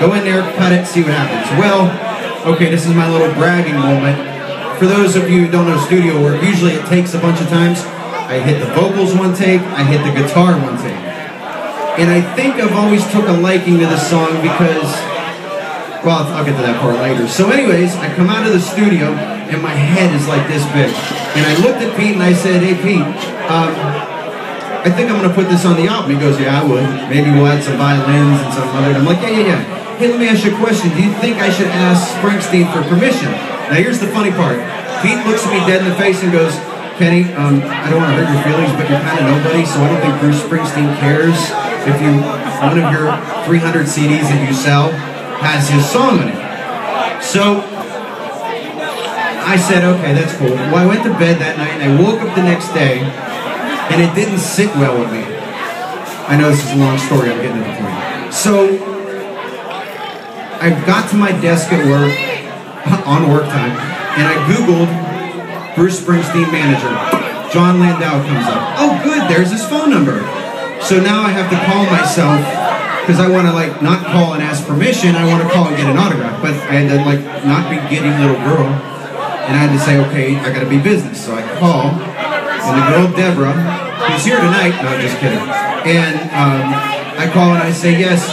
Go in there, cut it, see what happens. Well, okay, this is my little bragging moment. For those of you who don't know studio work, usually it takes a bunch of times. I hit the vocals one take, I hit the guitar one take. And I think I've always took a liking to this song because, well, I'll get to that part later. So anyways, I come out of the studio and my head is like this big. And I looked at Pete and I said, hey Pete, I think I'm gonna put this on the album. He goes, yeah, I would. Maybe we'll add some violins and some other. I'm like, yeah. Hey, let me ask you a question. Do you think I should ask Springsteen for permission? Now here's the funny part. Pete looks at me dead in the face and goes, Kenny, I don't want to hurt your feelings, but you're kind of nobody, so I don't think Bruce Springsteen cares if one of your 300 CDs that you sell has his song on it. So I said, okay, that's cool. Well, I went to bed that night and I woke up the next day and it didn't sit well with me. I know this is a long story, I'm getting to the point. So I got to my desk at work, on work time, and I Googled Bruce Springsteen manager. John Landau comes up. Oh good, there's his phone number. So now I have to call myself, because I want to like not call and ask permission, I want to call and get an autograph. But I had to like not be giddy little girl, and I had to say, okay, I gotta be business. So I call, and the girl Deborah, who's here tonight, no, I'm just kidding. And I call and I say, yes,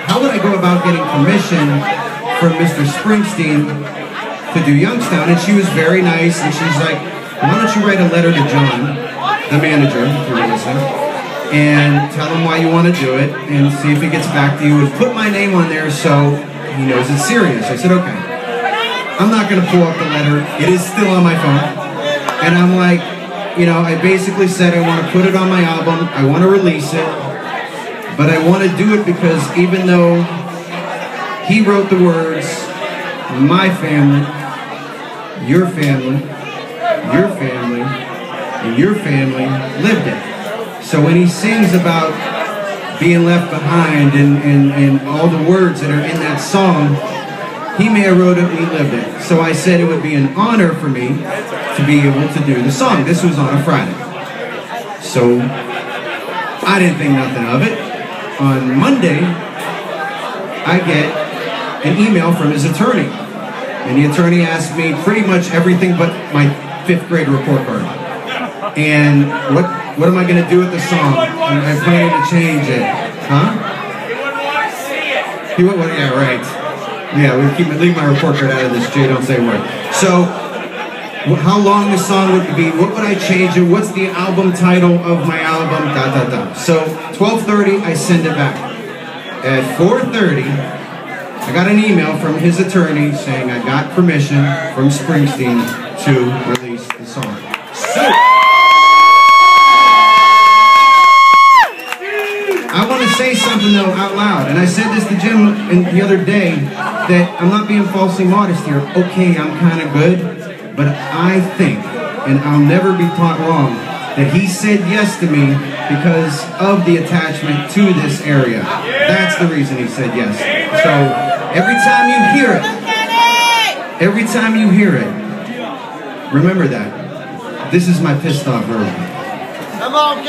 how would I go about getting permission from Mr. Springsteen to do Youngstown? And she was very nice, and she's like, why don't you write a letter to John, the manager, if you're listening, and tell him why you want to do it, and see if he gets back to you, and put my name on there so he knows it's serious. I said, okay. I'm not going to pull up the letter. It is still on my phone. And I'm like, you know, I basically said I want to put it on my album, I want to release it, but I want to do it because even though he wrote the words, my family, your family, your family, and your family lived it. So when he sings about being left behind and all the words that are in that song, he may have wrote it, we lived it. So I said it would be an honor for me to be able to do the song. This was on a Friday. So I didn't think nothing of it. On Monday, I get an email from his attorney. And the attorney asked me pretty much everything but my 5th grade report card. And what am I going to do with the song? I'm planning to change it. Huh? He wouldn't want to see it. Yeah, right. Yeah, leave my report card out of this, Jay, don't say a word. So, how long the song would be, what would I change it, what's the album title of my album, So, 12:30, I send it back. At 4:30, I got an email from his attorney saying I got permission from Springsteen to release the song. So, I want to say something though out loud, and I said this to Jim the other day, that I'm not being falsely modest here. Okay, I'm kind of good, but I think, and I'll never be taught wrong, that he said yes to me because of the attachment to this area. That's the reason he said yes. So every time you hear it, remember that. This is my pissed off version. Come on.